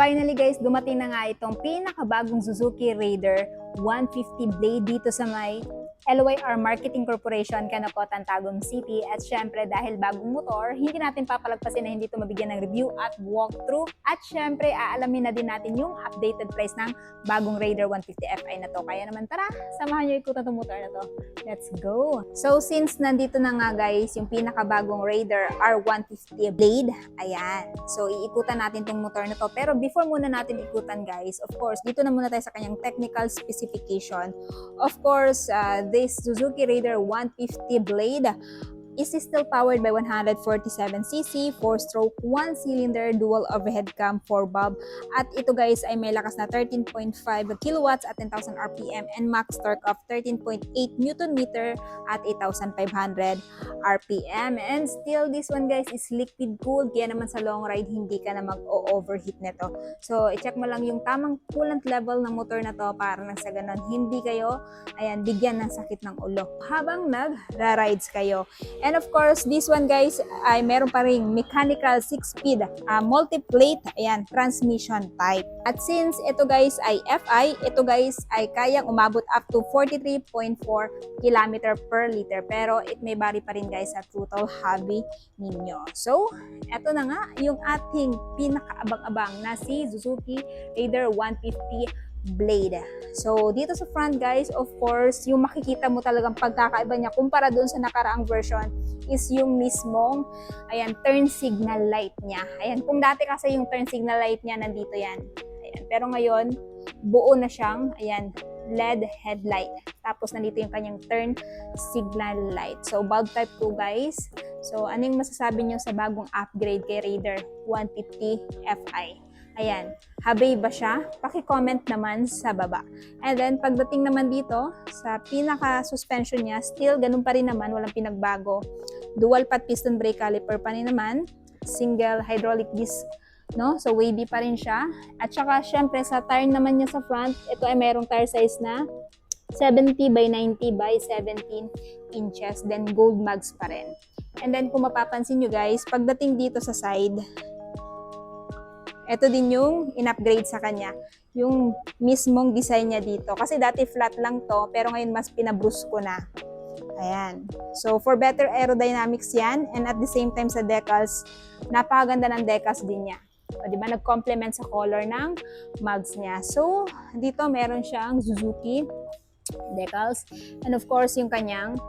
finally guys, dumating na nga itong pinakabagong Suzuki Raider 150 Blade dito sa may LYR Marketing Corporation, Canocotan, Tagum City. At syempre dahil bagong motor, hindi natin papalagpasin na hindi ito mabigyan ng review at walkthrough. At syempre aalamin na din natin yung updated price ng bagong Raider 150 Fi na to. Kaya naman tara, samahan nyo ikutan itong motor na to. Let's go! So since nandito na nga guys yung pinakabagong Raider R150 Blade, ayan. So iikutan natin itong motor na to. Pero before muna natin ikutan guys, of course, dito na muna tayo sa kanyang technical specification. Of course, this Suzuki Raider 150 Blade is still powered by 147cc, 4-stroke, 1-cylinder, dual overhead cam, 4-valve. At ito guys ay may lakas na 13.5 kilowatts at 10,000 RPM and max torque of 13.8 Newton meter at 8,500 RPM. And still this one guys is liquid cooled, kaya naman sa long ride hindi ka na mag-overheat nito. So i-check mo lang yung tamang coolant level ng motor na to para nang sa ganun hindi kayo bigyan ng sakit ng ulo habang nag-rides kayo. And of course, this one guys ay meron pa ring mechanical 6-speed multi-plate transmission type. At since ito guys ay FI, ito guys ay kayang umabot up to 43.4 km per liter. Pero it may vary pa rin guys sa total hobby ninyo. So, ito na nga yung ating pinakaabang-abang na si Suzuki Raider 150 Blade. So, dito sa front guys, of course, yung makikita mo talagang pagkakaiba niya kumpara doon sa nakaraang version is yung mismong, turn signal light niya. Ayan, kung dati kasi yung turn signal light niya, nandito yan. Ayan, pero ngayon, buo na siyang, LED headlight. Tapos, nandito yung kanyang turn signal light. So, bulb type 2 guys. So, anong masasabi nyo sa bagong upgrade kay Raider 150 Fi? Ayan, habay ba siya? Paki-comment naman sa baba. And then, pagdating naman dito, sa pinaka-suspension niya, still, ganun pa rin naman, walang pinagbago. Dual pad piston brake caliper pa rin naman. Single hydraulic disc, no? So, wavy pa rin siya. At saka, syempre, sa tire naman niya sa front, ito ay mayroong tire size na 70 by 90 by 17 inches. Then, gold mugs pa rin. And then, kung mapapansin nyo guys, pagdating dito sa side, ito din yung in-upgrade sa kanya. Yung mismong design niya dito. Kasi dati flat lang to, pero ngayon mas pinabrusko na. Ayan. So, for better aerodynamics yan. And at the same time sa decals, napakaganda ng decals din niya. O, diba? Nag-complement sa color ng mugs niya. So, dito meron siyang Suzuki decals. And of course, yung kanyang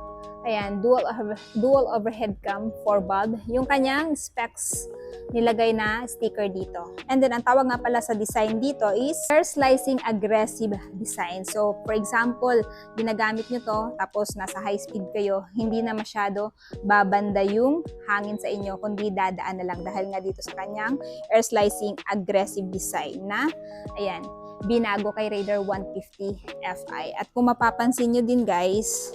dual overhead cam 4-valve. Yung kanyang specs nilagay na sticker dito. And then, ang tawag nga pala sa design dito is air slicing aggressive design. So, for example, ginagamit nyo to, tapos nasa high speed kayo, hindi na masyado babanda yung hangin sa inyo, kundi dadaan na lang dahil nga dito sa kanyang air slicing aggressive design na, binago kay Raider 150 Fi. At kung mapapansin nyo din guys,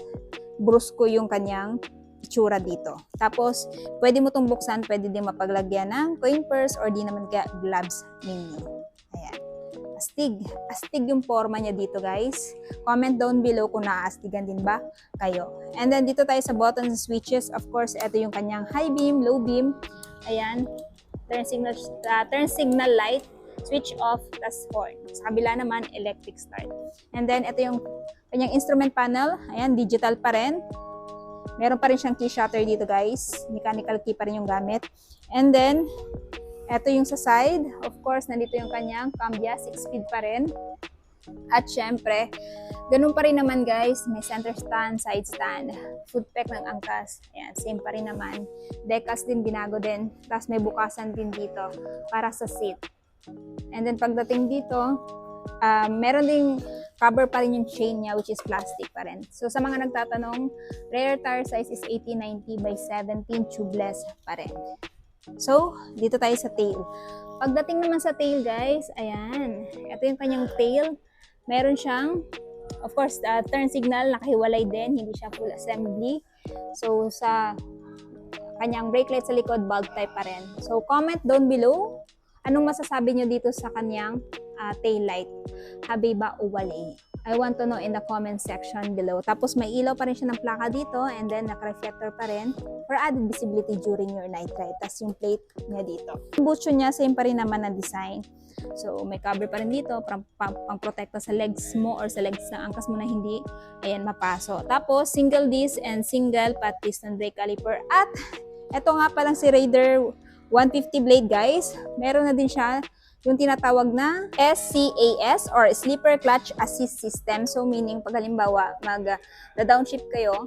brusko yung kanyang itsura dito. Tapos, pwede mo itong buksan, pwede din mapaglagyan ng coin purse or di naman kaya gloves ninyo. Ayan. Astig yung forma niya dito guys. Comment down below kung naaastigan din ba kayo. And then dito tayo sa buttons and switches. Of course, ito yung kanyang high beam, low beam. Ayan. Turn signal light. Switch off, tas horn. Sa kabila naman, electric start. And then, ito yung kanyang instrument panel. Ayan, digital pa rin. Meron pa rin siyang key shutter dito, guys. Mechanical key pa rin yung gamit. And then, ito yung sa side. Of course, nandito yung kanyang cambia, 6-speed pa rin. At syempre, ganun pa rin naman, guys. May center stand, side stand, foot peg ng angkas. Ayan, same pa rin naman. Decals din, binago din. Tapos may bukasan din dito para sa seat. And then pagdating dito, meron ding cover pa rin yung chain niya which is plastic pa rin. So sa mga nagtatanong, rear tire size is 80/90 by 17 tubeless pa rin. So, dito tayo sa tail. Pagdating naman sa tail guys, ayan. Ito yung kanyang tail. Meron siyang, of course, turn signal, nakahiwalay din. Hindi siya full assembly. So, sa kanyang brake light sa likod, bulb type pa rin. So, comment down below. Anong masasabi nyo dito sa kanyang tail light? Habay ba o wali? I want to know in the comment section below. Tapos may ilaw pa rin siya ng plaka dito and then naka-reflector pa rin for added visibility during your night ride. Tapos yung plate niya dito. Yung bucho niya, same pa rin naman na design. So may cover pa rin dito pang protekta sa legs mo or sa legs ng angkas mo na hindi mapaso. Tapos single disc and single pat piston brake caliper. At eto nga palang si Raider 150 blade guys. Meron na din siya yung tinatawag na SCAS or Sleeper Clutch Assist System. So meaning pag halimbawa mag-downshift kayo,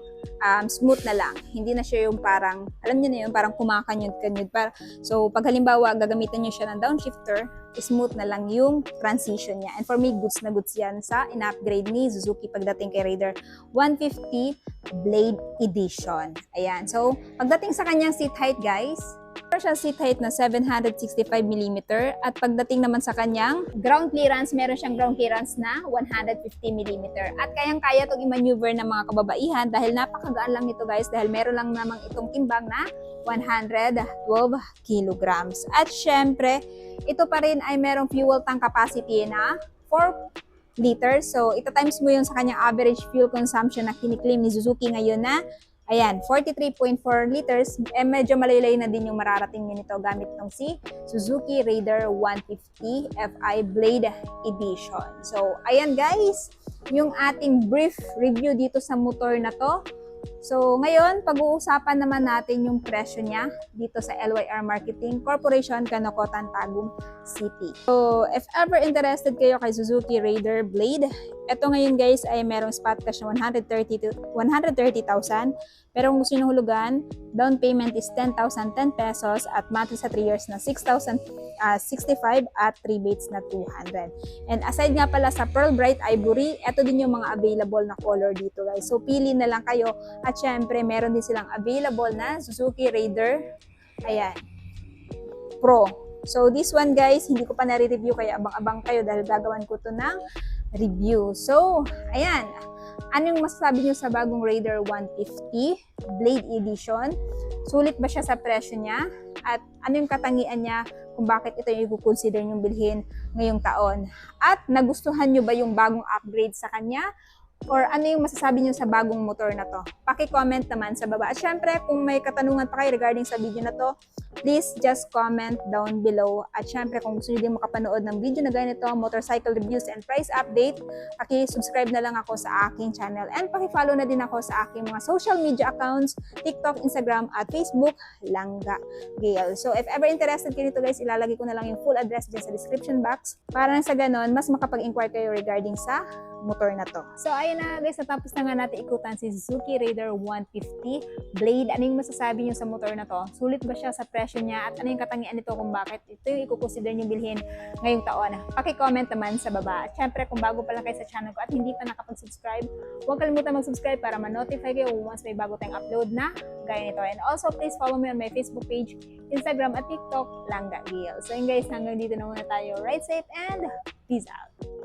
smooth na lang. Hindi na siya yung parang, alam niyo na yun, parang kumakanyod-kanyod. So pag halimbawa gagamitan niyo siya ng downshifter, smooth na lang yung transition niya. And for me, goods na goods yan sa in-upgrade ni Suzuki pagdating kay Raider 150 Blade Edition. Ayan. So pagdating sa kanyang seat height guys, meron siya seat height na 765mm at pagdating naman sa kanyang ground clearance, meron siyang ground clearance na 150mm. At kayang-kaya itong i-maneuver ng mga kababaihan dahil napakagaan lang nito guys dahil meron lang namang itong timbang na 112 kilograms. At syempre, ito pa rin ay merong fuel tank capacity na 4 liters. So, ito times mo yun sa kanyang average fuel consumption na kiniklaim ni Suzuki ngayon na 43.4 liters, medyo malaylay na din yung mararating niya nito gamit ng si Suzuki Raider 150 Fi Blade Edition. So, ayan guys, yung ating brief review dito sa motor na to. So, ngayon, pag-uusapan naman natin yung presyo niya dito sa LYR Marketing Corporation, Kanokotan, Tagum City. So, if ever interested kayo kay Suzuki Raider Blade, ito ngayon guys ay merong spot cash na 130,000. Pero kung gusto nyo hulugan, down payment is 10,010 pesos at monthly sa 3 years na 6,065 at rebates na 200. And aside nga pala sa Pearl Bright Ivory, ito din yung mga available na color dito guys. So pili na lang kayo at syempre meron din silang available na Suzuki Raider Pro. So this one guys, hindi ko pa nare-review kaya abang-abang kayo dahil gagawan ko to ng review. So, ayan. Ano yung masasabi nyo sa bagong Raider 150 Blade Edition? Sulit ba siya sa presyo niya? At ano yung katangian niya kung bakit ito yung i-consider nyong bilhin ngayong taon? At nagustuhan nyo ba yung bagong upgrade sa kanya? Or ano yung masasabi nyo sa bagong motor na to? Paki-comment naman sa baba. At syempre, kung may katanungan pa kayo regarding sa video na to, please just comment down below. At syempre, kung gusto nyo din makapanood ng video na ganito, motorcycle reviews and price update, paki-subscribe na lang ako sa aking channel. And paki-follow na din ako sa aking mga social media accounts, TikTok, Instagram, at Facebook, Langga Gail. So, if ever interested kayo nito guys, ilalagay ko na lang yung full address dyan sa description box para na sa ganon, mas makapag-inquire kayo regarding sa motor na to. So, ayun na guys, natapos na nga natin ikutan si Suzuki Raider 150 Blade. Ano yung masasabi nyo sa motor na to? Sulit ba siya sa presyo niya? At ano yung katangian nito kung bakit ito yung i-consider nyo bilhin ngayong taon? Paki-comment naman sa baba. At syempre, kung bago pa lang kayo sa channel ko at hindi pa nakapag-subscribe, huwag kalimutan mag-subscribe para ma-notify kayo once may bago tayong upload na gaya nito. And also, please follow me on my Facebook page, Instagram at TikTok, Langga Gail. So yun guys, hanggang dito na muna tayo. Ride safe and peace out!